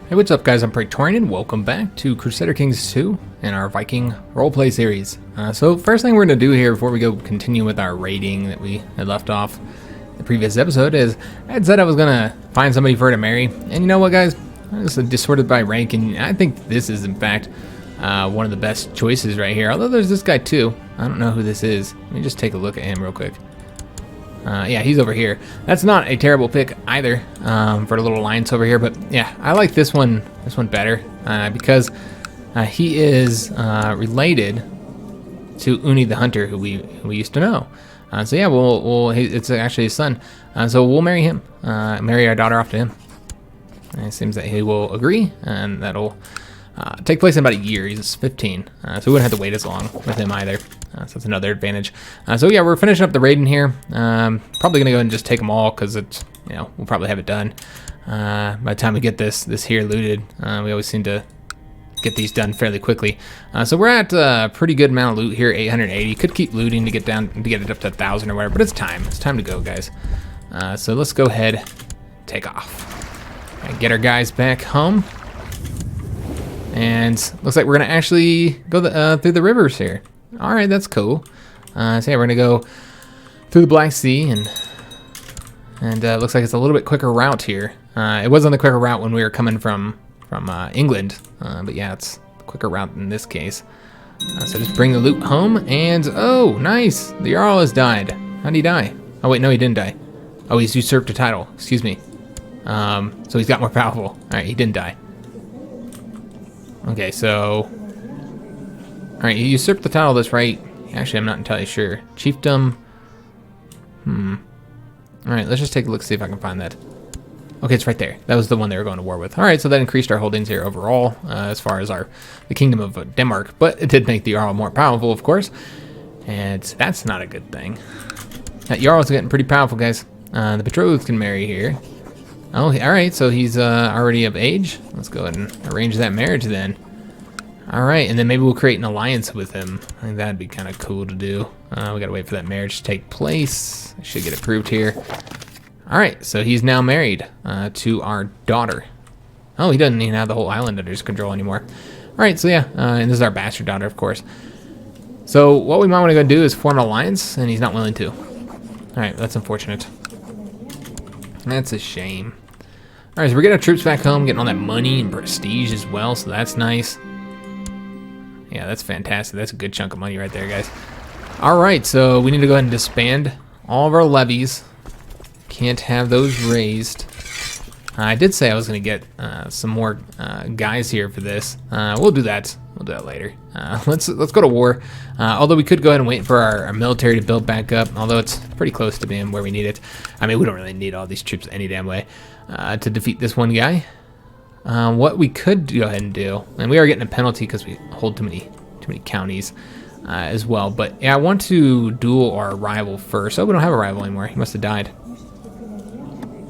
Hey, what's up guys, I'm Praetorian and welcome back to Crusader Kings II and our Viking roleplay series. So first thing we're going to do here before we go continue with our raiding that we had left off the previous episode is I had said I was going to find somebody for her to marry. And you know what guys, I just dissorted by rank and I think this is in fact one of the best choices right here. Although there's this guy too. I don't know who this is. Let me just take a look at him real quick. Yeah, he's over here. That's not a terrible pick either for the little alliance over here, but yeah, I like this one better because he is related to Uni the Hunter, who we used to know. So yeah, it's actually his son. So we'll marry him, marry our daughter off to him. And it seems that he will agree, and that'll take place in about a year. He's 15, so we wouldn't have to wait as long with him either. So that's another advantage. So yeah, we're finishing up the raiding here. Probably gonna go ahead and just take them all because it's, you know, we'll probably have it done by the time we get this here looted. We always seem to get these done fairly quickly. So we're at a pretty good amount of loot here, 880. Could keep looting to get it up to 1,000 or whatever, but it's time. It's time to go, guys. So let's go ahead, take off, and get our guys back home. And looks like we're gonna actually go through the rivers here. All right, that's cool. So yeah, we're gonna go through the Black Sea, and looks like it's a little bit quicker route here. It wasn't the quicker route when we were coming from England, but yeah, it's a quicker route in this case. So just bring the loot home, and oh, nice, the Jarl has died. How'd he die? Oh wait, no, he didn't die. Oh, he's usurped a title. Excuse me. So he's got more powerful. All right, he didn't die. Okay, so all right, you usurped the title. That's right. Actually, I'm not entirely sure. Chiefdom. All right, let's just take a look, see if I can find that. Okay, it's right there. That was the one they were going to war with. All right, so that increased our holdings here overall as far as the Kingdom of Denmark, but it did make the Jarl more powerful, of course, and that's not a good thing. That Jarl's getting pretty powerful, guys. The betrothed can marry here. Oh, all right, so he's already of age. Let's go ahead and arrange that marriage then. All right, and then maybe we'll create an alliance with him. I think that'd be kind of cool to do. We gotta wait for that marriage to take place. I should get approved here. All right, so he's now married to our daughter. Oh, he doesn't even have the whole island under his control anymore. All right, so yeah, and this is our bastard daughter, of course. So what we might want to go do is form an alliance, and he's not willing to. All right, that's unfortunate. That's a shame. All right, so we're getting our troops back home, getting all that money and prestige as well, so that's nice. Yeah, that's fantastic. That's a good chunk of money right there, guys. All right, so we need to go ahead and disband all of our levies. Can't have those raised. I did say I was going to get some more guys here for this. We'll do that. We'll do that later. Let's go to war. Although we could go ahead and wait for our military to build back up. Although it's pretty close to being where we need it. I mean, we don't really need all these troops any damn way to defeat this one guy. What we could go ahead and do, and we are getting a penalty because we hold too many counties as well. But yeah, I want to duel our rival first. Oh, we don't have a rival anymore. He must have died.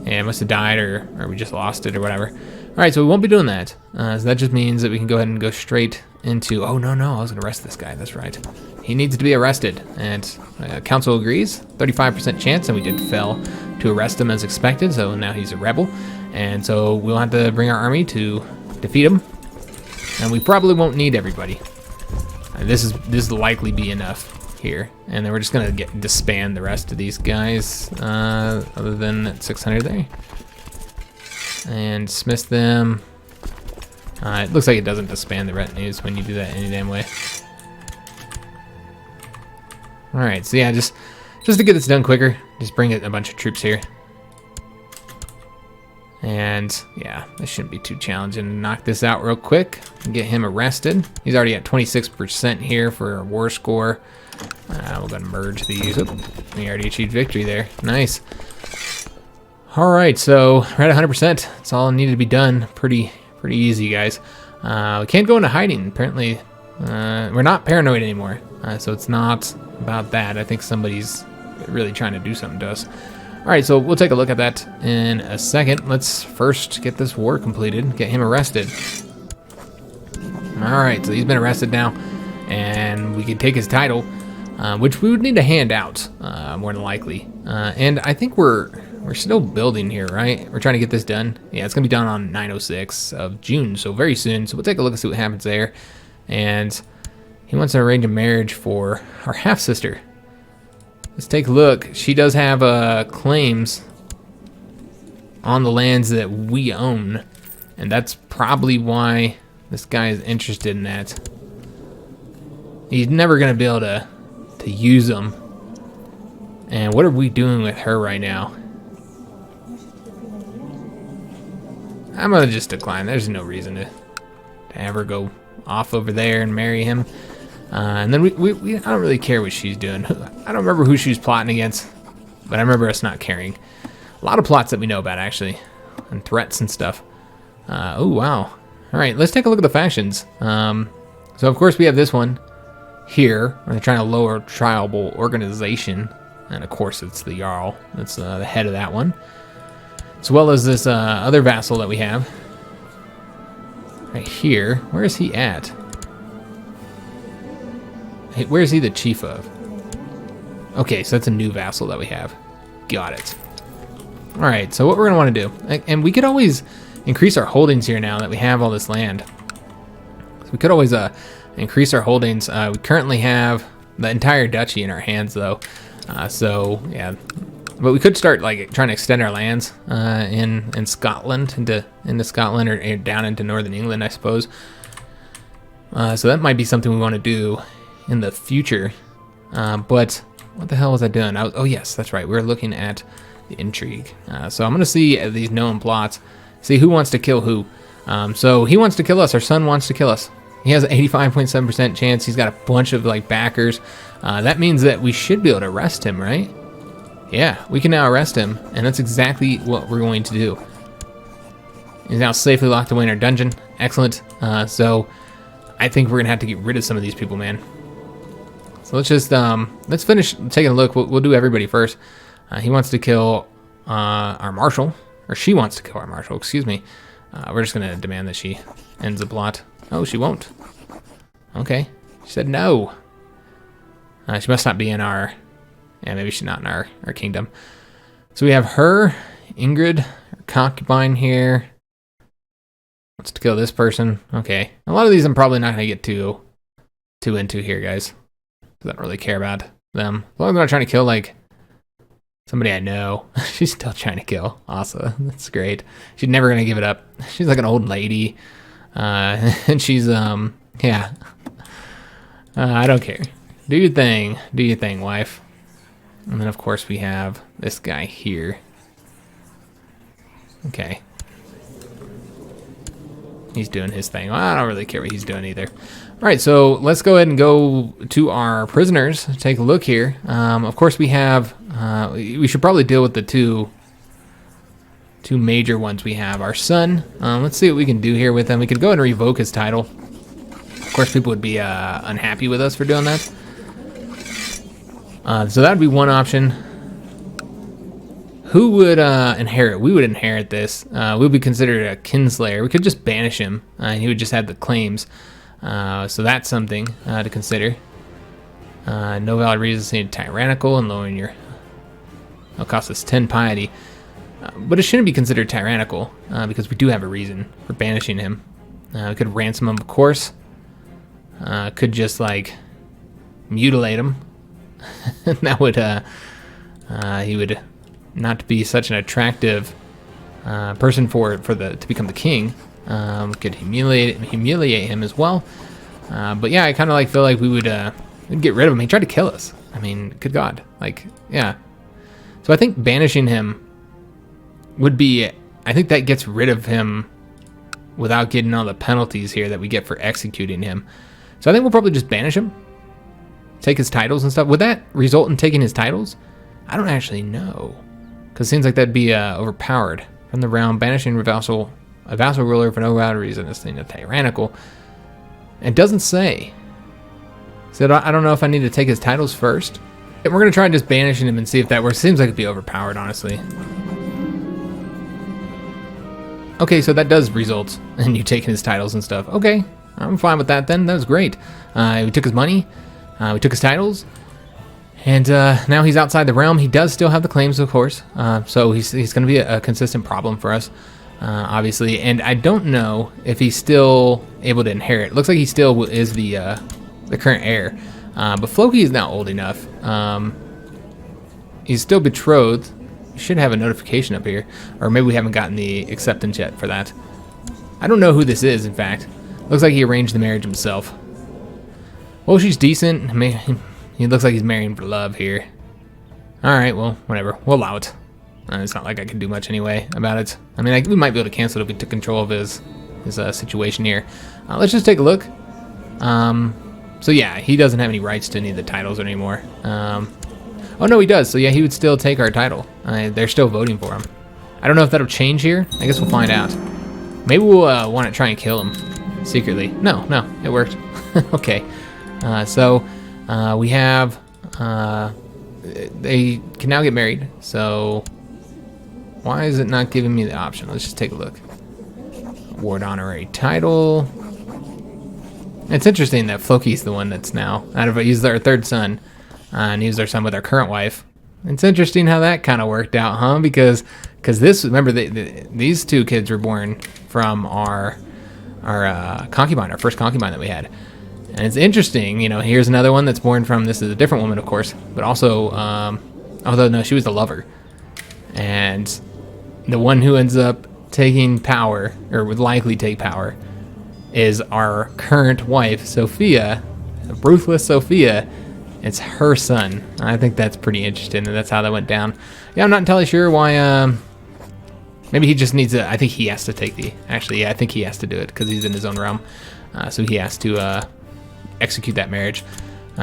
Yeah, it must have died, or we just lost it, or whatever. All right, so we won't be doing that. So that just means that we can go ahead and go straight into. Oh no, I was gonna arrest this guy. That's right. He needs to be arrested, and council agrees. 35% chance, and we did fail to arrest him as expected. So now he's a rebel. And so we'll have to bring our army to defeat him, and we probably won't need everybody. This will likely be enough here, and then we're just gonna disband the rest of these guys, other than that 600 there, and dismiss them. It looks like it doesn't disband the retinues when you do that any damn way. All right, so yeah, just to get this done quicker, just bring a bunch of troops here. And yeah, this shouldn't be too challenging to knock this out real quick and get him arrested. He's already at 26% here for a war score. We're gonna merge these. Oop, we already achieved victory there. Nice. All right, so we're at 100%. That's all needed to be done. Pretty easy, guys. We can't go into hiding. Apparently, we're not paranoid anymore. So it's not about that. I think somebody's really trying to do something to us. All right, so we'll take a look at that in a second. Let's first get this war completed, get him arrested. All right, so he's been arrested now, and we can take his title, which we would need to hand out, more than likely. And I think we're we're still building here, right? We're trying to get this done. Yeah, it's going to be done on 9/06 of June, so very soon. So we'll take a look and see what happens there. And he wants to arrange a marriage for our half-sister. Let's take a look. She does have claims on the lands that we own, and that's probably why this guy is interested in that. He's never going to be able to use them. And what are we doing with her right now? I'm going to just decline. There's no reason to have her go off over there and marry him. And then I don't really care what she's doing. I don't remember who she was plotting against, but I remember us not caring. A lot of plots that we know about, actually, and threats and stuff. Oh, wow. All right, let's take a look at the factions. So, of course, we have this one here. They're trying to lower tribal organization. And, of course, it's the Jarl. That's the head of that one. As well as this other vassal that we have. Right here. Where is he at? Hey, where is he the chief of? Okay, so that's a new vassal that we have. Got it. All right, so what we're going to want to do, and we could always increase our holdings here now that we have all this land. So we could always increase our holdings. We currently have the entire duchy in our hands, though. So yeah, but we could start like trying to extend our lands in Scotland into Scotland or down into northern England, I suppose. So that might be something we want to do in the future. But what the hell was I doing? Oh yes, that's right. We were looking at the intrigue. So I'm going to see these known plots, see who wants to kill who. So he wants to kill us. Our son wants to kill us. He has an 85.7% chance. He's got a bunch of like backers. That means that we should be able to arrest him, right? Yeah, we can now arrest him, and that's exactly what we're going to do. He's now safely locked away in our dungeon. Excellent. So I think we're gonna have to get rid of some of these people, man. So let's just let's finish taking a look. We'll do everybody first. He wants to kill our marshal, or she wants to kill our marshal. Excuse me. We're just gonna demand that she ends the plot. Oh, she won't. Okay. She said no. She must not be in our... Yeah, maybe she's not in our kingdom. So we have her, Ingrid, our concubine here. Wants to kill this person. Okay. A lot of these I'm probably not going to get too into here, guys. I don't really care about them. As long as I'm not trying to kill, like, somebody I know. She's still trying to kill Asa. That's great. She's never going to give it up. She's like an old lady. And she's, yeah. I don't care. Do your thing, wife. And then, of course, we have this guy here. Okay. He's doing his thing. Well, I don't really care what he's doing either. All right, so let's go ahead and go to our prisoners. Take a look here. Of course, we have... we should probably deal with the two major ones we have. Our son. Let's see what we can do here with him. We could go ahead and revoke his title. Of course, people would be unhappy with us for doing that. So that would be one option. Who would inherit? We would inherit this. We would be considered a kinslayer. We could just banish him, and he would just have the claims. So that's something to consider. No valid reasons needed tyrannical and lowering your... It'll cost us 10 piety. But it shouldn't be considered tyrannical, because we do have a reason for banishing him. We could ransom him, of course. Could just, like, mutilate him. That would, he would not be such an attractive person to become the king. Could humiliate him as well. But yeah, I kind of like feel like we would get rid of him. He tried to kill us. I mean, good God, like, yeah. So I think banishing him would be, I think that gets rid of him without getting all the penalties here that we get for executing him. So I think we'll probably just banish him. Take his titles and stuff. Would that result in taking his titles? I don't actually know. Because it seems like that'd be overpowered. From the realm, banishing a vassal ruler for no valid reason is tyrannical. It doesn't say. So I don't know if I need to take his titles first. And we're going to try just banishing him and see if that works. Seems like it'd be overpowered, honestly. Okay, so that does result in you taking his titles and stuff. Okay, I'm fine with that then. That was great. We took his money. We took his titles. And now he's outside the realm. He does still have the claims, of course. So he's going to be a consistent problem for us, obviously. And I don't know if he's still able to inherit. Looks like he still is the current heir. But Floki is now old enough. He's still betrothed. We should have a notification up here. Or maybe we haven't gotten the acceptance yet for that. I don't know who this is, in fact. Looks like he arranged the marriage himself. Well, she's decent. I mean, he looks like he's marrying for love here. Alright, well, whatever. We'll allow it. It's not like I can do much anyway about it. I mean, we might be able to cancel it if we took control of his situation here. Let's just take a look. So yeah, he doesn't have any rights to any of the titles anymore. Oh no, he does. So yeah, he would still take our title. They're still voting for him. I don't know if that'll change here. I guess we'll find out. Maybe we'll want to try and kill him secretly. No, it worked. Okay. So we have, they can now get married. So why is it not giving me the option? Let's just take a look. Award honorary title. It's interesting that Floki's the one that's now he's our third son, and he's our son with our current wife. It's interesting how that kind of worked out, huh? Because this, remember, these two kids were born from our concubine, our first concubine that we had. And it's interesting, here's another one that's born from, this is a different woman, of course, but also, although no, she was the lover. And the one who ends up taking power, or would likely take power, is our current wife, Sophia, ruthless Sophia. It's her son. I think that's pretty interesting, and that's how that went down. Yeah, I'm not entirely sure why, maybe he just needs I think he has to take actually, yeah, I think he has to do it, because he's in his own realm. So he has to, execute that marriage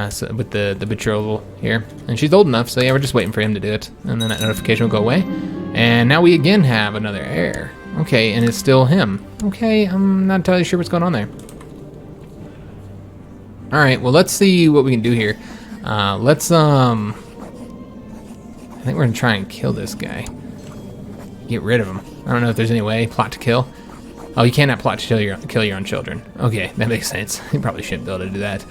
so with the betrothal here, and she's old enough, so yeah, we're just waiting for him to do it, and then that notification will go away, and now we again have another heir. Okay, and it's still him. Okay, I'm not entirely sure what's going on there. All right, well, let's see what we can do here. I think we're gonna try and kill this guy, get rid of him. I don't know if there's any way. Plot to kill. Oh, you cannot plot to kill your own children. Okay, that makes sense. You probably shouldn't be able to do that.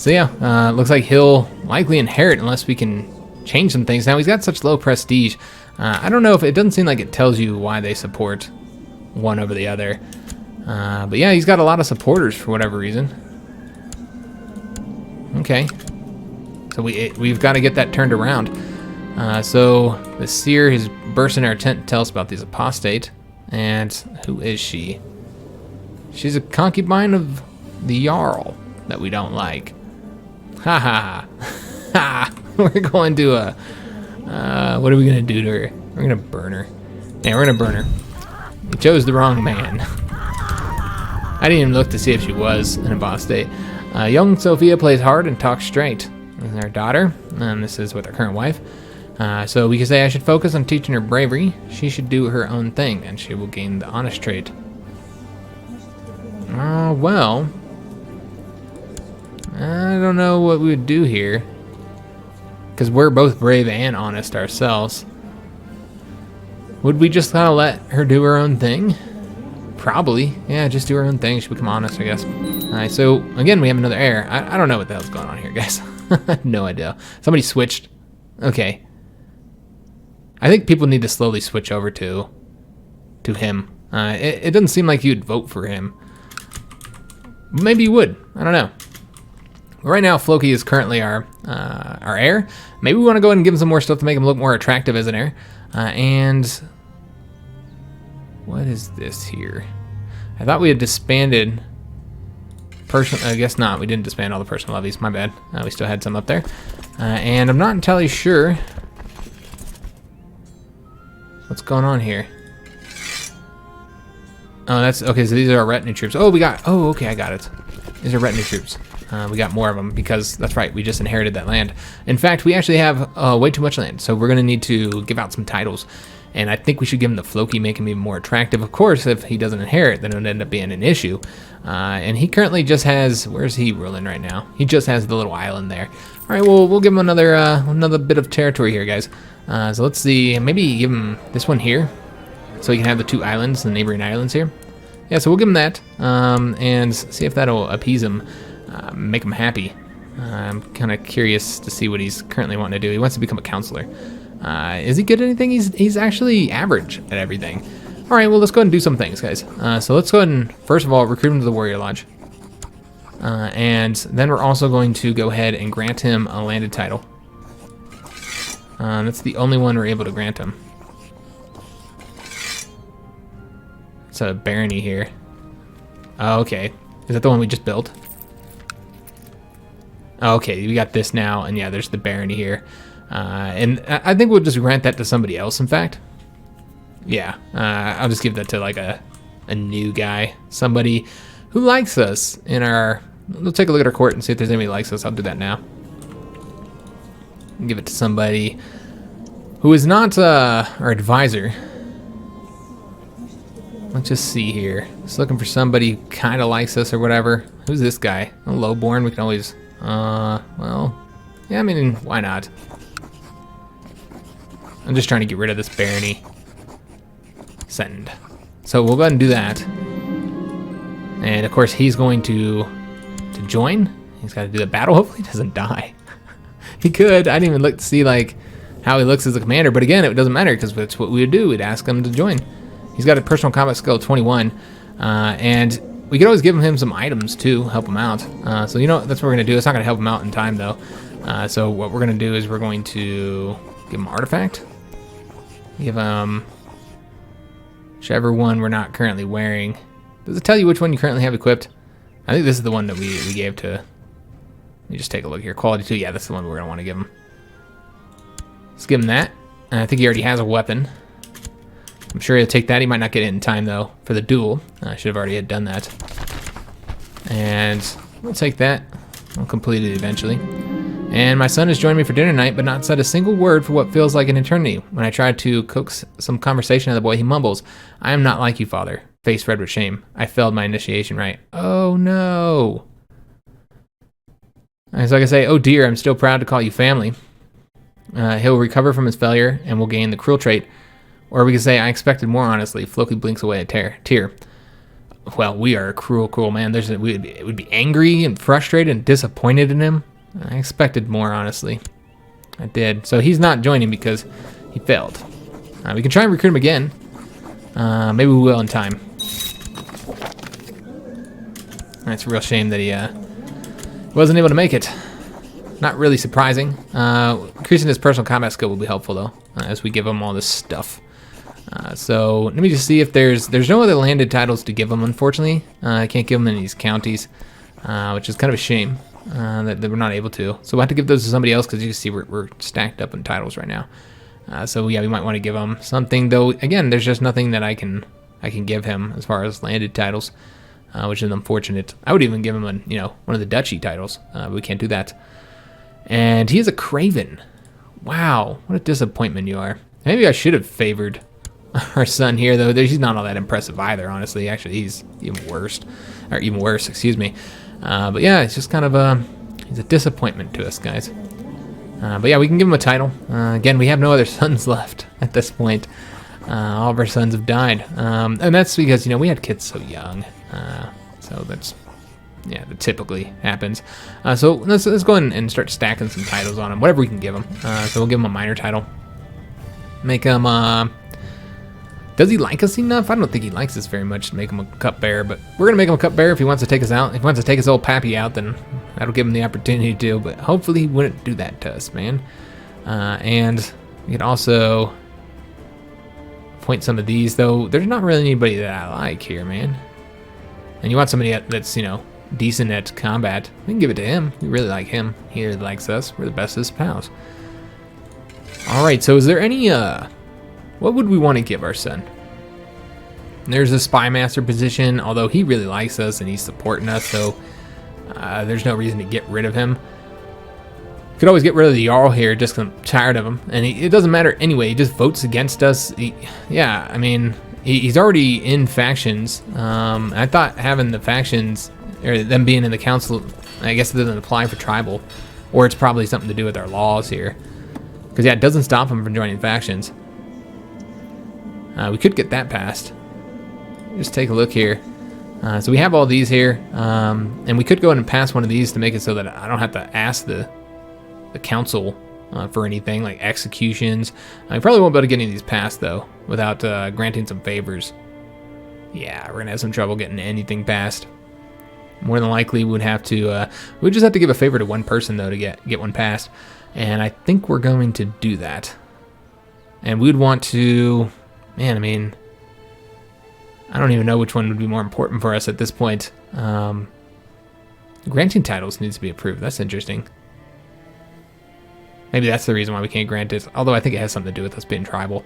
So yeah, looks like he'll likely inherit unless we can change some things. Now, he's got such low prestige. I don't know if it doesn't seem like it tells you why they support one over the other. But yeah, he's got a lot of supporters for whatever reason. Okay. So we've got to get that turned around. So the seer has burst in our tent to tell us about these apostate. And who is she? She's a concubine of the Jarl that we don't like. Ha ha ha. We're going to what are we gonna do to her? We're gonna burn her. Yeah, we're gonna burn her. We chose the wrong man. I didn't even look to see if she was an apostate. Young Sophia plays hard and talks straight. This is our daughter, and this is with our current wife. So we can say I should focus on teaching her bravery. She should do her own thing, and she will gain the honest trait. Well, I don't know what we would do here, because we're both brave and honest ourselves. Would we just kind of let her do her own thing? Probably. Yeah, just do her own thing. She'll become honest, I guess. Alright, so again, we have another heir. I don't know what the hell's going on here, guys. No idea. Somebody switched. Okay. I think people need to slowly switch over to him. It doesn't seem like you'd vote for him. Maybe you would. I don't know. Right now, Floki is currently our heir. Maybe we want to go ahead and give him some more stuff to make him look more attractive as an heir. And what is this here? I thought we had disbanded I guess not. We didn't disband all the personal levies. My bad. We still had some up there. And I'm not entirely sure what's going on here. Oh, that's okay. So these are our retinue troops. Oh, okay, I got it. These are retinue troops. We got more of them because that's right. We just inherited that land. In fact, we actually have way too much land, so we're going to need to give out some titles. And I think we should give him the Floki, make him even more attractive. Of course, if he doesn't inherit, then it would end up being an issue. And he currently just has, where's he ruling right now? He just has the little island there. All right, well, we'll give him another bit of territory here, guys. So let's see, maybe give him this one here, so he can have the two islands, the neighboring islands here. Yeah, so we'll give him that, and see if that'll appease him, make him happy. I'm kind of curious to see what he's currently wanting to do. He wants to become a counselor. Is he good at anything? He's actually average at everything. All right, well, let's go ahead and do some things, guys. So let's go ahead and, first of all, recruit him to the Warrior Lodge. And then we're also going to go ahead and grant him a landed title. That's the only one we're able to grant him. It's a barony here. Oh, okay. Is that the one we just built? Oh, okay, we got this now, and yeah, there's the barony here. And I think we'll just grant that to somebody else, in fact. Yeah, I'll just give that to like a new guy. Somebody who likes us in our... We'll take a look at our court and see if there's anybody who likes us. I'll do that now. Give it to somebody who is not our advisor. Let's just see here. Just looking for somebody who kind of likes us or whatever. Who's this guy? A lowborn. We can always... well... Yeah, I mean, why not? I'm just trying to get rid of this barony. Send. So we'll go ahead and do that. And of course he's going to join. He's got to do the battle. Hopefully he doesn't die. He could. I didn't even look to see like how he looks as a commander, but again, it doesn't matter because that's what we would do. We'd ask him to join. He's got a personal combat skill of 21, and we could always give him some items too, help him out. So you know that's what we're gonna do. It's not gonna help him out in time though. So what we're gonna do is we're going to give him artifact. Give him whichever one we're not currently wearing. Does it tell you which one you currently have equipped? I think this is the one that we gave to... Let me just take a look here. Quality 2, yeah, that's the one we're going to want to give him. Let's give him that. And I think he already has a weapon. I'm sure he'll take that. He might not get it in time, though, for the duel. I should have already had done that. And we'll take that. I'll complete it eventually. And my son has joined me for dinner tonight, but not said a single word for what feels like an eternity. When I try to coax some conversation out of the boy, he mumbles, "I am not like you, father." Face red with shame. I failed my initiation rite. Oh no. And so I can say, "Oh dear, I'm still proud to call you family." He'll recover from his failure and will gain the cruel trait. Or we can say, "I expected more, honestly." Floki blinks away a tear. Well, we are a cruel, cruel man. We would be angry and frustrated and disappointed in him. I expected more, honestly. I did. So he's not joining because he failed. We can try and recruit him again. Maybe we will in time. It's a real shame that he wasn't able to make it. Not really surprising. Increasing his personal combat skill will be helpful, though, as we give him all this stuff. So let me just see if there's no other landed titles to give him, unfortunately. I can't give him in these counties, which is kind of a shame. That we're not able to. So we'll have to give those to somebody else because you can see we're stacked up in titles right now. So yeah, we might want to give him something, though. Again, there's just nothing that I can give him as far as landed titles, which is unfortunate. I would even give him one of the duchy titles. But we can't do that. And he is a craven. Wow, what a disappointment you are. Maybe I should have favored our son here, though. He's not all that impressive either, honestly. Actually, he's even worse, excuse me. But yeah, it's just kind of he's a disappointment to us, guys. But yeah, we can give him a title. Again, we have no other sons left at this point. All of our sons have died. And that's because, we had kids so young. So that's, yeah, that typically happens. So let's go ahead and start stacking some titles on him, whatever we can give him. So we'll give him a minor title. Make him, does he like us enough? I don't think he likes us very much to make him a cupbearer, but we're going to make him a cupbearer if he wants to take us out. If he wants to take his old pappy out, then that'll give him the opportunity to, but hopefully he wouldn't do that to us, man. And we could also point some of these, though. There's not really anybody that I like here, man. And you want somebody that's, decent at combat. We can give it to him. We really like him. He really likes us. We're the bestest pals. All right, so is there any, what would we want to give our son? There's a spy master position, although he really likes us and he's supporting us, so there's no reason to get rid of him. Could always get rid of the Jarl here, just 'cause I'm tired of him. And it doesn't matter anyway, he just votes against us. He's already in factions. I thought having the factions, or them being in the council, I guess it doesn't apply for tribal. Or it's probably something to do with our laws here. Because yeah, it doesn't stop him from joining factions. We could get that passed. Just take a look here. So we have all these here, and we could go ahead and pass one of these to make it so that I don't have to ask the council for anything, like executions. I probably won't be able to get any of these passed, though, without granting some favors. Yeah, we're going to have some trouble getting anything passed. More than likely, we'd have to, we'd just have to give a favor to one person, though, to get one passed. And I think we're going to do that. And we'd want to, man, I mean, I don't even know which one would be more important for us at this point. Granting titles needs to be approved. That's interesting. Maybe that's the reason why we can't grant it. Although I think it has something to do with us being tribal.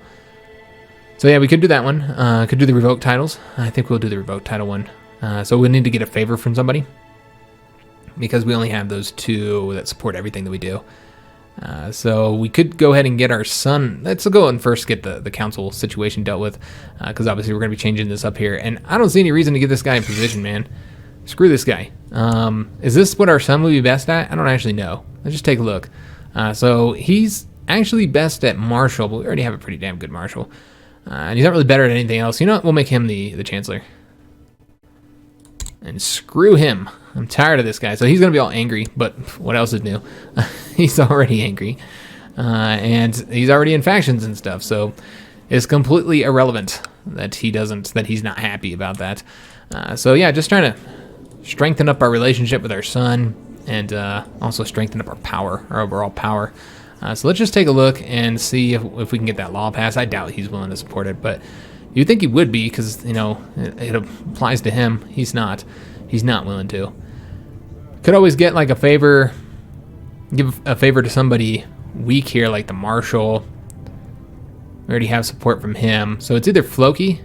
So yeah, we could do that one. Could do the revoked titles. I think we'll do the revoked title one. So we'll need to get a favor from somebody, because we only have those two that support everything that we do. So we could go ahead and get our son. Let's go and first get the council situation dealt with, because obviously we're going to be changing this up here. And I don't see any reason to give this guy a position, man. Screw this guy. Is this what our son would be best at? I don't actually know. Let's just take a look. So he's actually best at martial, but we already have a pretty damn good martial. And he's not really better at anything else. You know what? We'll make him the chancellor. And screw him. I'm tired of this guy. So he's going to be all angry, but what else is new? He's already angry. And he's already in factions and stuff, so it's completely irrelevant that he's not happy about that. So yeah, just trying to strengthen up our relationship with our son, and also strengthen up our power, our overall power. So let's just take a look and see if we can get that law passed. I doubt he's willing to support it, but you'd think he would be, because, you know, it applies to him. He's not willing to. Could always get like a favor, give a favor to somebody weak here, like the marshal. We already have support from him, so it's either Floki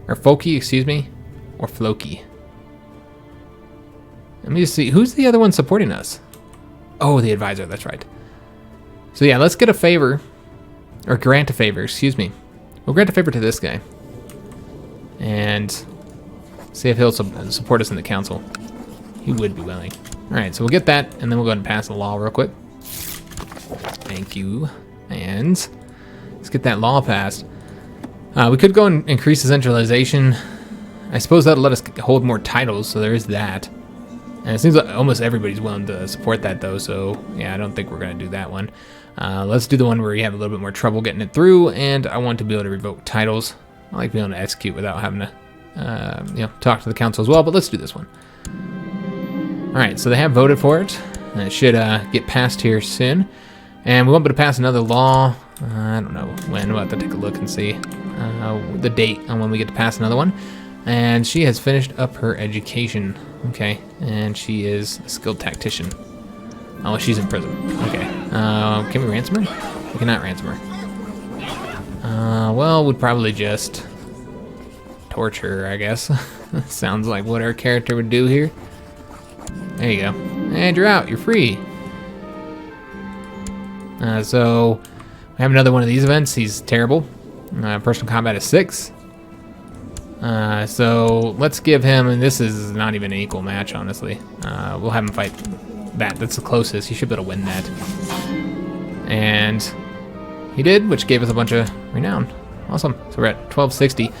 or Folky, excuse me, or Floki. Let me just see, who's the other one supporting us? Oh, the advisor, that's right. So yeah, let's get a favor, or grant a favor, excuse me. We'll grant a favor to this guy, and see if he'll support us in the council. He would be willing. All right, so we'll get that, and then we'll go ahead and pass the law real quick. Thank you. And let's get that law passed. We could go and increase the centralization. I suppose that'll let us hold more titles, so there is that. And it seems like almost everybody's willing to support that, though, so yeah, I don't think we're going to do that one. Let's do the one where you have a little bit more trouble getting it through, and I want to be able to revoke titles. I like being able to execute without having to talk to the council as well, but let's do this one. All right, so they have voted for it, and it should get passed here soon. And we won't be able to pass another law. I don't know when. We'll have to take a look and see the date on when we get to pass another one. And she has finished up her education. Okay, and she is a skilled tactician. Oh, she's in prison. Okay. Can we ransom her? We cannot ransom her. Well, we'd probably just torture her, I guess. Sounds like what our character would do here. There you go. And you're out. You're free. So we have another one of these events. He's terrible. Personal combat is 6. So let's give him, and this is not even an equal match, honestly. We'll have him fight that. That's the closest. He should be able to win that. And he did, which gave us a bunch of renown. Awesome. So we're at 1260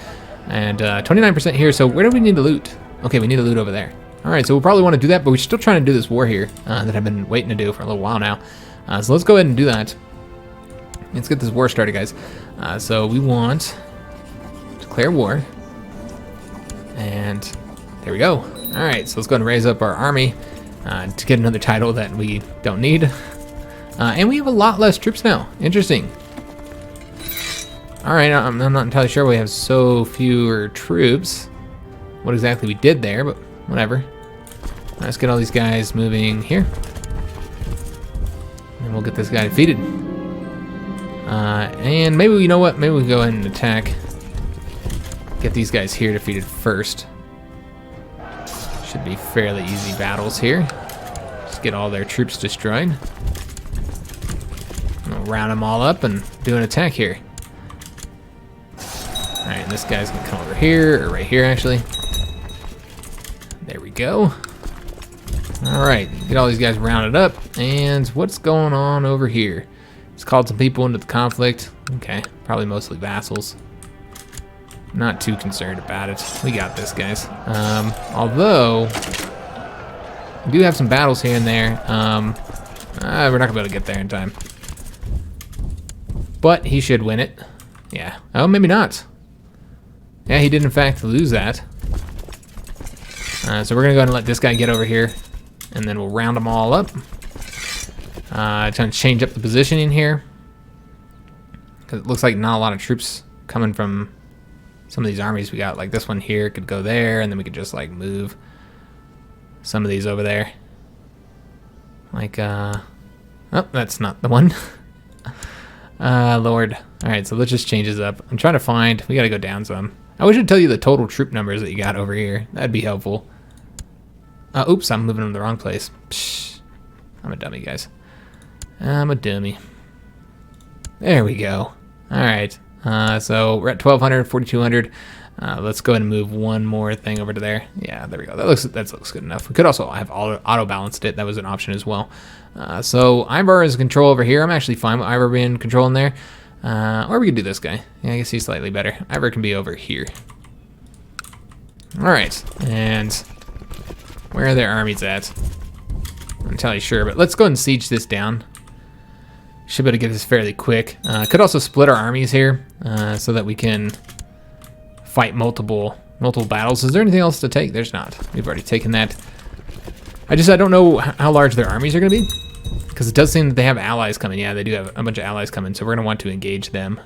and 29% here. So where do we need to loot? Okay, we need to loot over there. All right, so we'll probably want to do that, but we're still trying to do this war here that I've been waiting to do for a little while now. So let's go ahead and do that. Let's get this war started, guys. So we want to declare war. And there we go. All right, so let's go ahead and raise up our army to get another title that we don't need. And we have a lot less troops now. Interesting. All right, I'm not entirely sure why we have so fewer troops. What exactly we did there, but whatever. Let's get all these guys moving here. And we'll get this guy defeated. And maybe, you know what? Maybe we can go ahead and attack. Get these guys here defeated first. Should be fairly easy battles here. Just get all their troops destroyed. We'll round them all up and do an attack here. Alright, this guy's gonna come over here, or right here actually. There we go. Alright, get all these guys rounded up. And what's going on over here? It's called some people into the conflict. Okay, probably mostly vassals. Not too concerned about it. We got this, guys. Although, we do have some battles here and there. We're not going to be able to get there in time. But he should win it. Yeah. Oh, maybe not. Yeah, he did in fact lose that. So we're going to go ahead and let this guy get over here. And then we'll round them all up. Trying to change up the positioning here. Because it looks like not a lot of troops coming from some of these armies we got. Like this one here could go there. And then we could just like move some of these over there. Like, oh, that's not the one. Lord. Alright, so let's just change this up. I'm trying to find, we gotta go down some. I wish I'd tell you the total troop numbers that you got over here. That'd be helpful. Oops, I'm moving in the wrong place. Psh, I'm a dummy, guys. I'm a dummy. There we go. Alright, so we're at 1,200, 4,200. Let's go ahead and move one more thing over to there. Yeah, there we go. That looks good enough. We could also have auto-balanced it. That was an option as well. So Ivar is in control over here. I'm actually fine with Ivar being in control in there. Or we could do this guy. Yeah, I guess he's slightly better. Ivar can be over here. Alright, and where are their armies at? I'm not entirely sure, but let's go ahead and siege this down. Should be able to get this fairly quick. Could also split our armies here so that we can fight multiple battles. Is there anything else to take? There's not. We've already taken that. I don't know how large their armies are going to be, because it does seem that they have allies coming. Yeah, they do have a bunch of allies coming, so we're going to want to engage them.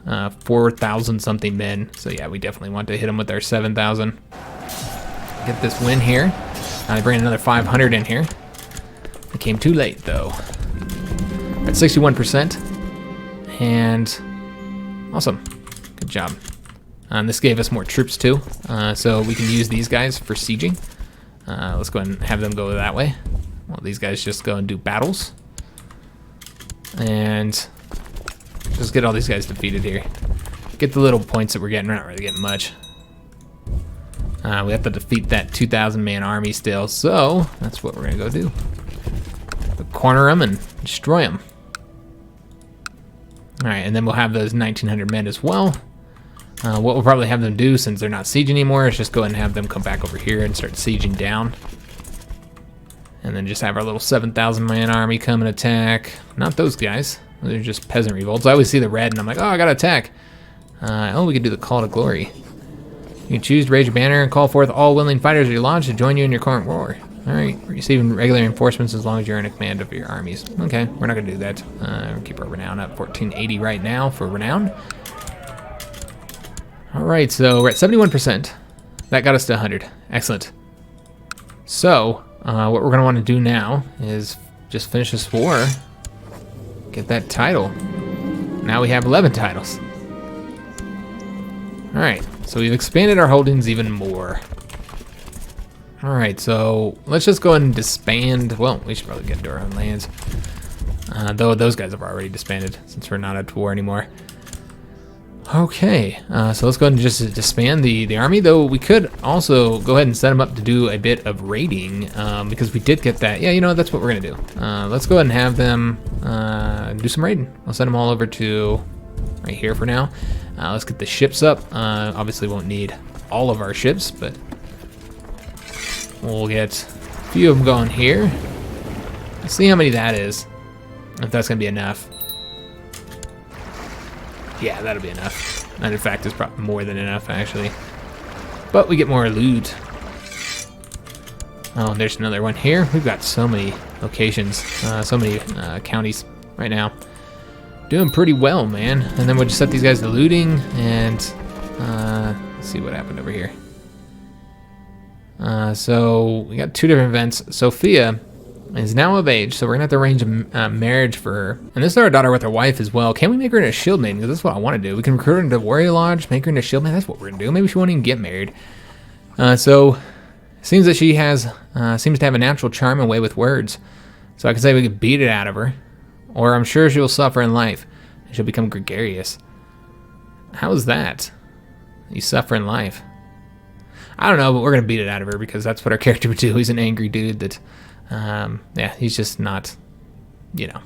4,000 something men. So yeah, we definitely want to hit them with our 7,000. Get this win here. They bring another 500 in here. It came too late though. At 61%, and awesome, good job. This gave us more troops too, so we can use these guys for sieging. Let's go ahead and have them go that way. Well, these guys just go and do battles. And just get all these guys defeated here. Get the little points that we're getting. We're not really getting much. We have to defeat that 2,000 man army still, so that's what we're gonna go do. Corner them and destroy them. Alright, and then we'll have those 1,900 men as well. What we'll probably have them do, since they're not sieging anymore, is just go ahead and have them come back over here and start sieging down. And then just have our little 7,000 man army come and attack. Not those guys. They're just peasant revolts. I always see the red and I'm like, oh, I gotta attack. Oh, we could do the call to glory. You can choose to raise your banner and call forth all willing fighters of your lodge to join you in your current war. Alright, receiving regular reinforcements as long as you're in command of your armies. Okay, we're not going to do that. We'll keep our renown up. 1480 right now for renown. Alright, so we're at 71%. That got us to 100. Excellent. So, what we're going to want to do now is just finish this war. Get that title. Now we have 11 titles. Alright, so we've expanded our holdings even more. Alright, so let's just go ahead and disband. Well, we should probably get into our own lands. Though those guys have already disbanded since we're not at war anymore. Okay, so let's go ahead and just disband the army, though we could also go ahead and set them up to do a bit of raiding, because we did get that. Yeah, you know, that's what we're going to do. Let's go ahead and have them do some raiding. I'll send them all over to right here for now. Let's get the ships up. Obviously won't need all of our ships, but we'll get a few of them going here. Let's see how many that is, if that's going to be enough. Yeah, that'll be enough. And in fact, it's probably more than enough, actually. But we get more loot. Oh, and there's another one here. We've got so many locations, so many counties right now. Doing pretty well, man. And then we'll just set these guys to looting, and let's see what happened over here. So we got two different events. Sophia is now of age, so we're gonna have to arrange a marriage for her. And this is our daughter with her wife as well. Can we make her into a shield maiden? Because that's what I want to do. We can recruit her into warrior lodge, make her into a shield maiden. That's what we're gonna do. Maybe she won't even get married. So it seems that she has seems to have a natural charm and way with words. So I can say we could beat it out of her, or I'm sure she will suffer in life and she'll become gregarious. How is that? You suffer in life. I don't know, but we're gonna beat it out of her because that's what our character would do. He's an angry dude that, yeah, he's just not, you know.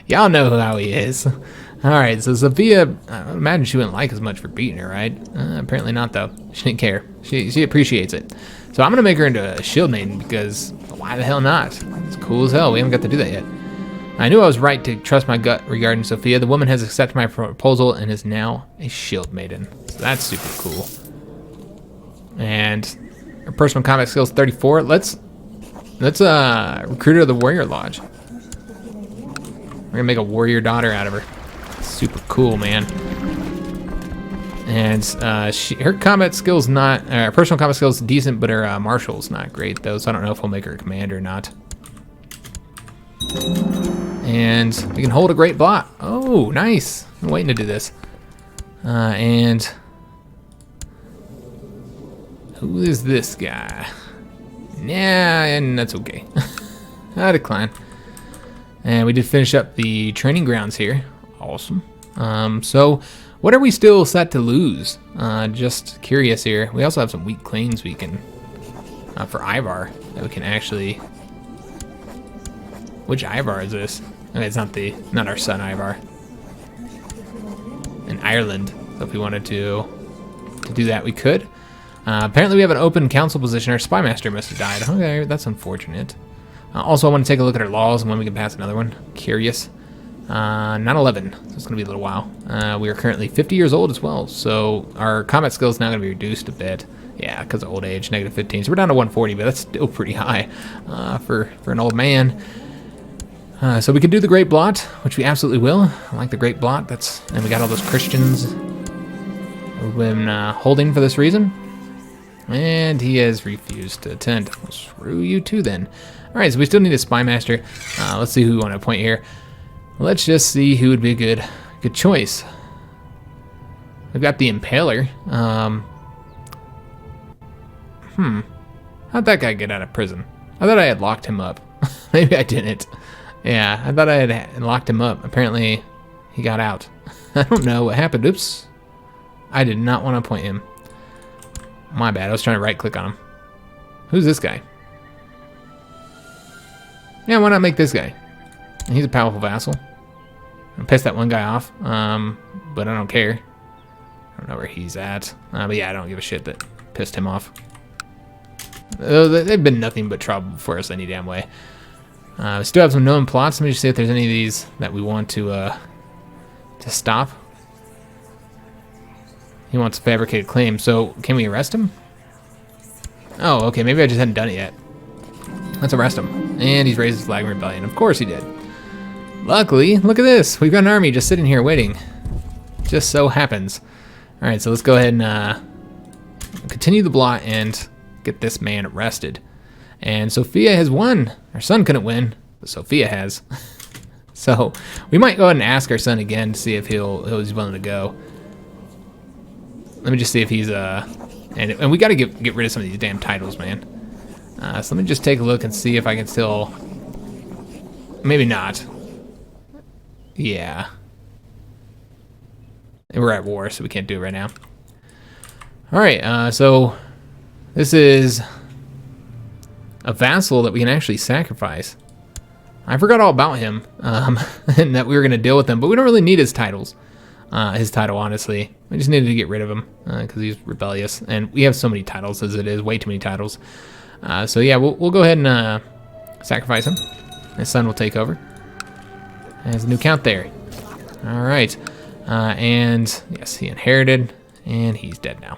Y'all know how he is. Alright, so Sophia, I imagine she wouldn't like as much for beating her, right? Apparently not, though. She didn't care. She appreciates it. So I'm going to make her into a shield maiden, because why the hell not? It's cool as hell. We haven't got to do that yet. I knew I was right to trust my gut regarding Sophia. The woman has accepted my proposal and is now a shield maiden. So that's super cool. And her personal combat skills 34. Let's recruit her to the warrior lodge. We're gonna make a warrior daughter out of her. Super cool, man. And her combat skills not, her personal combat skills decent, but her martial's not great though. So I don't know if we'll make her a commander or not. And we can hold a great blot. Oh, nice! I'm waiting to do this. And who is this guy? Yeah, and that's okay. I decline. And we did finish up the training grounds here. Awesome. So what are we still set to lose? Just curious here. We also have some weak claims we can, for Ivar, that we can actually, which Ivar is this? Okay, it's not our son Ivar. In Ireland. So if we wanted to do that, we could. Apparently we have an open council position. Our spy master must have died. Okay, that's unfortunate. Also, I want to take a look at our laws and when we can pass another one. Curious. Not 11, so it's going to be a little while. We are currently 50 years old as well, so our combat skill is now going to be reduced a bit. Yeah, because of old age, negative 15. So we're down to 140, but that's still pretty high for an old man. So we can do the Great Blot, which we absolutely will. I like the Great Blot. And we got all those Christians we've been holding for this reason. And he has refused to attend. Well, screw you too then. Alright, so we still need a spy master. Let's see who we want to appoint here. Let's just see who would be a good choice. We've got the Impaler. How'd that guy get out of prison? I thought I had locked him up. Maybe I didn't. Yeah, I thought I had locked him up. Apparently, he got out. I don't know what happened. Oops. I did not want to appoint him. My bad. I was trying to right-click on him. Who's this guy? Yeah, why not make this guy? He's a powerful vassal. I pissed that one guy off, but I don't care. I don't know where he's at. But yeah, I don't give a shit that pissed him off. They've been nothing but trouble for us any damn way. We still have some known plots. Let me just see if there's any of these that we want to stop. He wants a fabricated claim, so can we arrest him? Oh, okay, maybe I just hadn't done it yet. Let's arrest him. And he's raised his flag in rebellion. Of course he did. Luckily, look at this. We've got an army just sitting here waiting. Just so happens. Alright, so let's go ahead and continue the blot and get this man arrested. And Sophia has won. Our son couldn't win, but Sophia has. So we might go ahead and ask our son again to see if he's willing to go. Let me just see if he's and we got to get rid of some of these damn titles, man. So let me just take a look and see if I can still. Maybe not. Yeah. We're at war, so we can't do it right now. All right. So this is a vassal that we can actually sacrifice. I forgot all about him, and that we were going to deal with him, but we don't really need his titles. His title, honestly. We just needed to get rid of him, because he's rebellious. And we have so many titles as it is, way too many titles. So yeah, we'll go ahead and sacrifice him. His son will take over. There's a new count there. All right. And yes, he inherited, and he's dead now.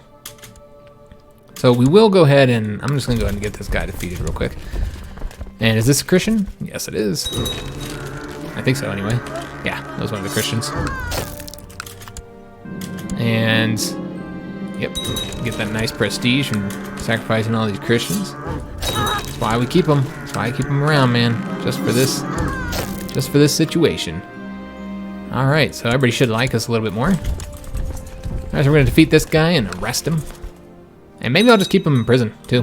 So we will go ahead and, I'm just going to go ahead and get this guy defeated real quick. And is this a Christian? Yes, it is. I think so, anyway. Yeah, that was one of the Christians. And, yep, get that nice prestige from sacrificing all these Christians. That's why we keep them. That's why I keep them around, man. Just for this situation. All right, so everybody should like us a little bit more. All right, so we're gonna defeat this guy and arrest him. And maybe I'll just keep him in prison, too.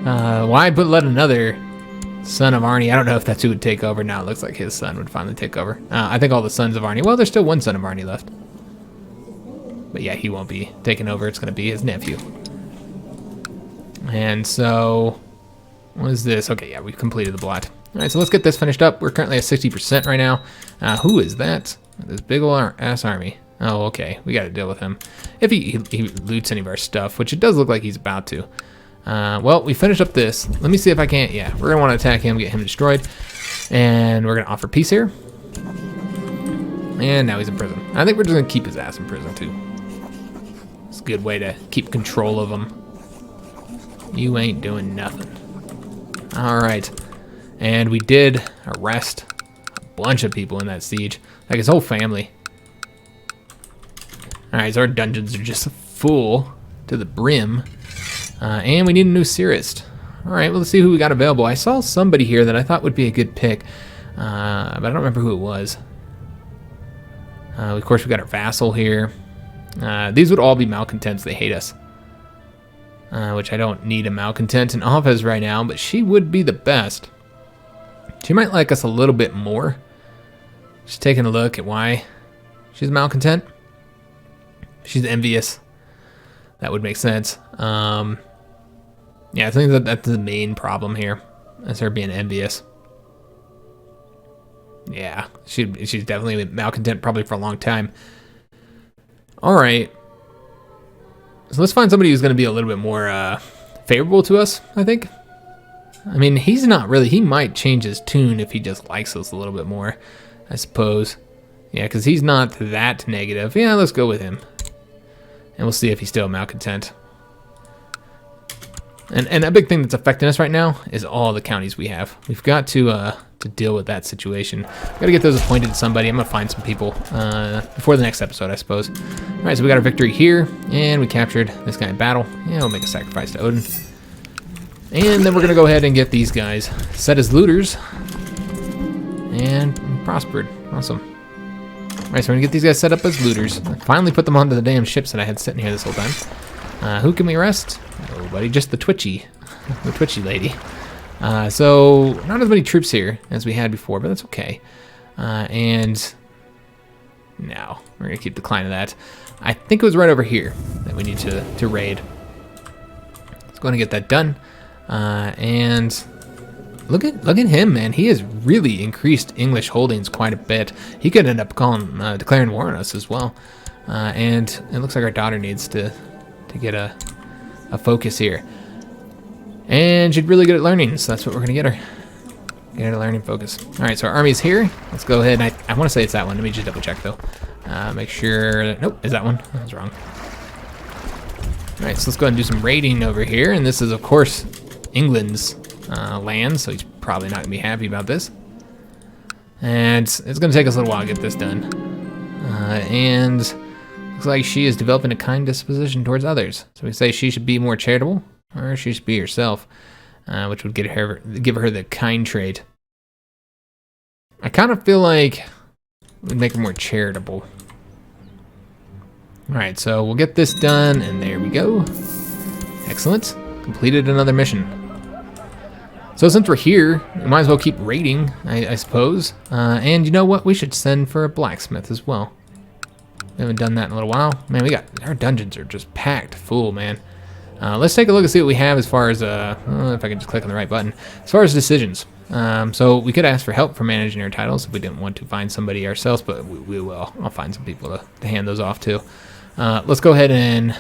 Why let another son of Arnie? I don't know if that's who would take over. Now it looks like his son would finally take over. I think all the sons of Arnie, well, there's still one son of Arnie left. But yeah, he won't be taking over. It's going to be his nephew. And so What is this? Okay, yeah, we've completed the blot. All right, so let's get this finished up. We're currently at 60% right now. Who is that? This big ol' ass army. Oh, okay. We got to deal with him. If he loots any of our stuff, which it does look like he's about to. Well, we finished up this. Let me see if I can't. Yeah, we're going to want to attack him, get him destroyed. And we're going to offer peace here. And now he's in prison. I think we're just going to keep his ass in prison, too. It's a good way to keep control of him. You ain't doing nothing. All right. And we did arrest a bunch of people in that siege. Like his whole family. All right, so our dungeons are just full to the brim. And we need a new seerist. All right, well, let's see who we got available. I saw somebody here that I thought would be a good pick. But I don't remember who it was. Of course, we got our vassal here. These would all be malcontents. They hate us. Which I don't need a malcontent in office right now, but she would be the best. She might like us a little bit more. Just taking a look at why she's a malcontent. She's envious. That would make sense. Yeah, I think that's the main problem here. Is her being envious. Yeah, she's definitely malcontent probably for a long time. All right. So let's find somebody who's going to be a little bit more favorable to us, I think. I mean, he's not really. He might change his tune if he just likes us a little bit more, I suppose. Yeah, because he's not that negative. Yeah, let's go with him. And we'll see if he's still malcontent. And a big thing that's affecting us right now is all the counties we have. We've got to deal with that situation. Got to get those appointed to somebody. I'm going to find some people before the next episode, I suppose. All right, so we got our victory here, and we captured this guy in battle. Yeah, we'll make a sacrifice to Odin. And then we're going to go ahead and get these guys set as looters. And prospered. Awesome. All right, so we're going to get these guys set up as looters. Finally put them onto the damn ships that I had sitting here this whole time. Who can we arrest? Nobody, just the Twitchy lady. So not as many troops here as we had before, but that's okay. And now we're gonna keep the decline of that. I think it was right over here that we need to raid. Let's go ahead and get that done. And look at him, man. He has really increased English holdings quite a bit. He could end up declaring war on us as well. And it looks like our daughter needs to get a focus here. And she's really good at learning, so that's what we're going to get her. Get her to learning focus. All right, so our army's here. Let's go ahead. I want to say it's that one. Let me just double check, though. Make sure. Nope, is that one? I was wrong. All right, so let's go ahead and do some raiding over here. And this is, of course, England's land, so he's probably not going to be happy about this. And it's going to take us a little while to get this done. And looks like she is developing a kind disposition towards others. So we say she should be more charitable, or she should be herself, which would give her the kind trait. I kind of feel like we'd make her more charitable. All right, so we'll get this done, and there we go. Excellent. Completed another mission. So since we're here, we might as well keep raiding, I suppose. And you know what? We should send for a blacksmith as well. We haven't done that in a little while. Man, our dungeons are just packed full, man. Let's take a look and see what we have as far as, if I can just click on the right button, as far as decisions. So we could ask for help for managing our titles if we didn't want to find somebody ourselves, but we will. I'll find some people to hand those off to. Let's go ahead and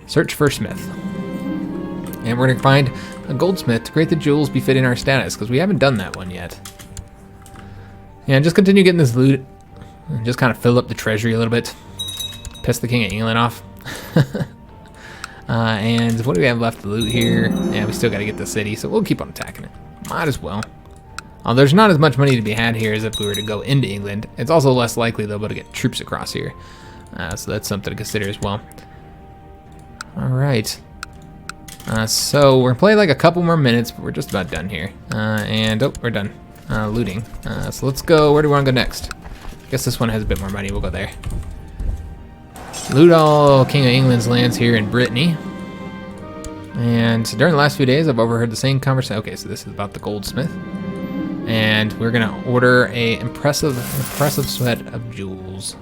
search for smith. And we're going to find a goldsmith to create the jewels befitting our status, because we haven't done that one yet. And just continue getting this loot. And just kind of fill up the treasury a little bit. Piss the King of England off. And what do we have left to loot here? Yeah, we still got to get the city, so we'll keep on attacking it. Might as well. There's not as much money to be had here as if we were to go into England. It's also less likely, though, to get troops across here. So that's something to consider as well. All right. So we're going to play like a couple more minutes, but we're just about done here. And, oh, we're done looting. So let's go. Where do we want to go next? I guess this one has a bit more money. We'll go there. Loot all King of England's lands here in Brittany. And during the last few days, I've overheard the same conversation. Okay, so this is about the goldsmith. And we're going to order a impressive set of jewels.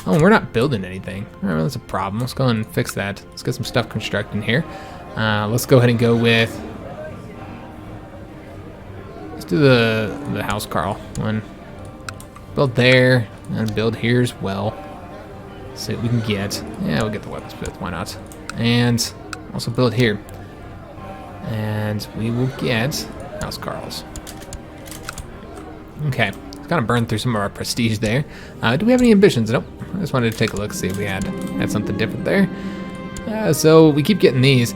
Oh, we're not building anything. All right, well, that's a problem. Let's go and fix that. Let's get some stuff constructed here. Let's go ahead and go with do the House Carl one. Build there, and build here as well. See what we can get. Yeah, we'll get the weaponsmith, why not? And also build here. And we will get House Carls. Okay, it's kind of burned through some of our prestige there. Do we have any ambitions? Nope. I just wanted to take a look, see if we had something different there. So we keep getting these.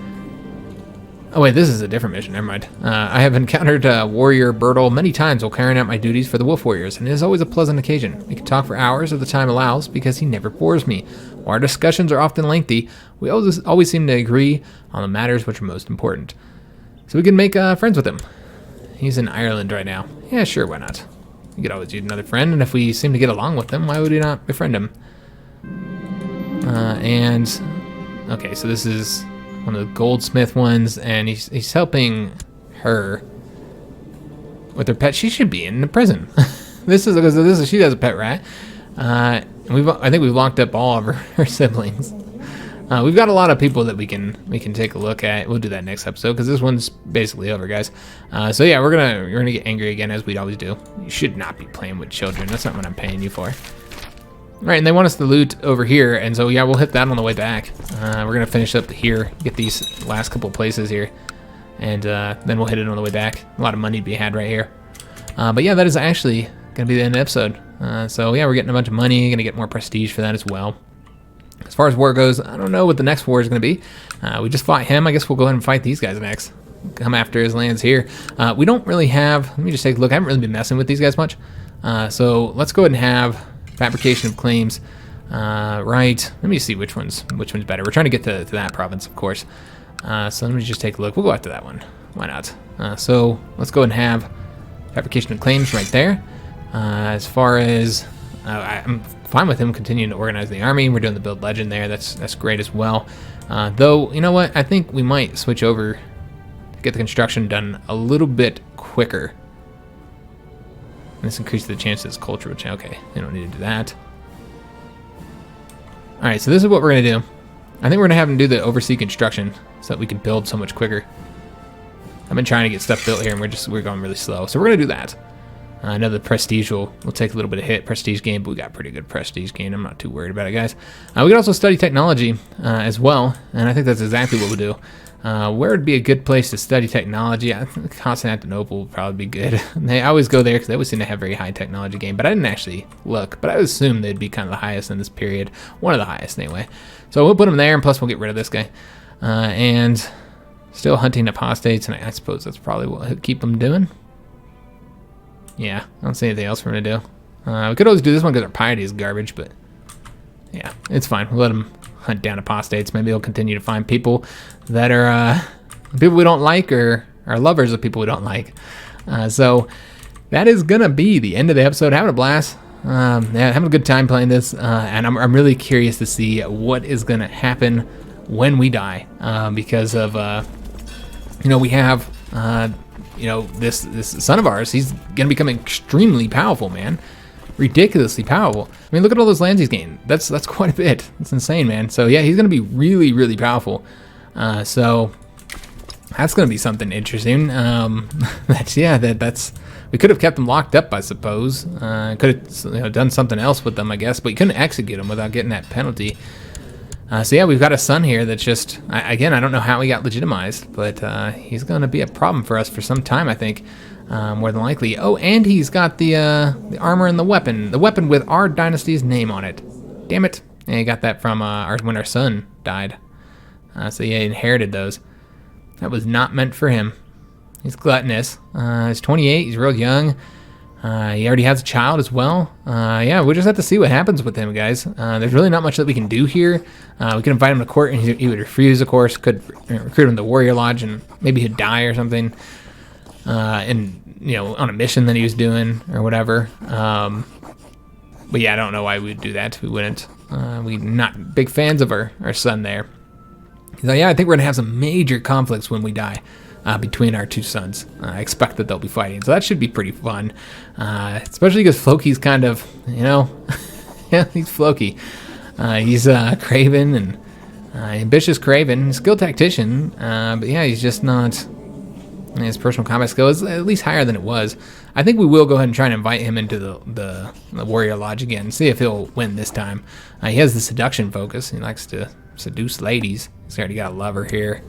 Oh wait, this is a different mission, never mind. I have encountered Warrior Bertle many times while carrying out my duties for the Wolf Warriors, and it is always a pleasant occasion. We can talk for hours if the time allows, because he never bores me. While our discussions are often lengthy, we always seem to agree on the matters which are most important. So we can make friends with him. He's in Ireland right now. Yeah, sure, why not? We could always use another friend, and if we seem to get along with him, why would we not befriend him? Okay, so this is one of the goldsmith ones, and he's helping her with her pet. She should be in the prison. This is she has a pet rat. I think we've locked up all of her siblings. We've got a lot of people that we can take a look at. We'll do that next episode because this one's basically over, guys. So yeah, we're gonna get angry again as we always do. You should not be playing with children. That's not what I'm paying you for. All right, and they want us to loot over here, and so yeah, we'll hit that on the way back. We're gonna finish up here, get these last couple places here, and then we'll hit it on the way back. A lot of money to be had right here. But yeah, that is actually gonna be the end of the episode. So yeah, we're getting a bunch of money, gonna get more prestige for that as well. As far as war goes, I don't know what the next war is gonna be. We just fought him. I guess we'll go ahead and fight these guys next. Come after his lands here. We don't really have. Let me just take a look. I haven't really been messing with these guys much. So let's go ahead and have fabrication of claims, right? Let me see which one's better. We're trying to get to that province, of course. So let me just take a look. We'll go after that one. Why not? So let's go ahead and have fabrication of claims right there. As far as I'm fine with him continuing to organize the army. We're doing the build legend there. That's great as well. Though you know what? I think we might switch over to get the construction done a little bit quicker. This increases the chances of culture, which, okay, they don't need to do that. All right, so this is what we're gonna do. I think we're gonna have them do the oversee construction so that we can build so much quicker. I've been trying to get stuff built here and we're going really slow. So we're gonna do that. I know the prestige will take a little bit of hit, prestige gain, but we got pretty good prestige gain. I'm not too worried about it, guys. We can also study technology as well, and I think that's exactly what we'll do. Where would be a good place to study technology? I think Constantinople would probably be good. I always go there because they always seem to have very high technology gain, but I didn't actually look. But I would assume they'd be kind of the highest in this period. One of the highest, anyway. So we'll put them there, and plus we'll get rid of this guy. And still hunting apostates, and I suppose that's probably what he'll keep them doing. Yeah, I don't see anything else for him to do. We could always do this one because our piety is garbage, but yeah, it's fine. We'll let him hunt down apostates. Maybe he'll continue to find people that are people we don't like or are lovers of people we don't like. So that is gonna be the end of the episode. Having a blast. Yeah, having a good time playing this, and I'm really curious to see what is gonna happen when we die, because of we have this son of ours. He's gonna become extremely powerful, man. Ridiculously powerful. I mean, look at all those lands he's gained. That's quite a bit. It's insane, man. So yeah, he's gonna be really, really powerful. So that's gonna be something interesting. That's we could have kept them locked up, I suppose. Could have done something else with them, I guess, but you couldn't execute them without getting that penalty. So yeah, we've got a son here that's just, again, I don't know how he got legitimized, but he's going to be a problem for us for some time, I think, more than likely. Oh, and he's got the armor and the weapon with our dynasty's name on it. Damn it. And he got that from when our son died. So he inherited those. That was not meant for him. He's gluttonous. He's 28, he's real young. He already has a child as well. Yeah, we'll just have to see what happens with him, guys. There's really not much that we can do here. We could invite him to court, and he would refuse, of course. Could recruit him to Warrior Lodge, and maybe he'd die or something. On a mission that he was doing or whatever. But yeah, I don't know why we'd do that. We wouldn't. We're not big fans of our son there. So yeah, I think we're gonna have some major conflicts when we die. Between our two sons. I expect that they'll be fighting, so that should be pretty fun, especially because Floki's kind of, yeah, he's Floki. He's craven and ambitious craven, skilled tactician, but yeah, he's just not And his personal combat skill is at least higher than it was. I think we will go ahead and try and invite him into the warrior lodge again and see if he'll win this time. He has the seduction focus. He likes to seduce ladies. He's already got a lover here.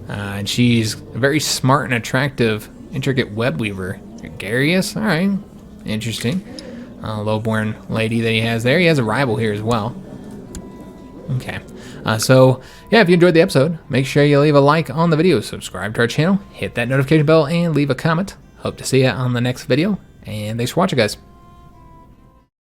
And she's a very smart and attractive, intricate web weaver. Gregarious? Alright. Interesting. Low-born lady that he has there. He has a rival here as well. Okay. So, yeah, if you enjoyed the episode, make sure you leave a like on the video, subscribe to our channel, hit that notification bell, and leave a comment. Hope to see you on the next video, and thanks for watching, guys.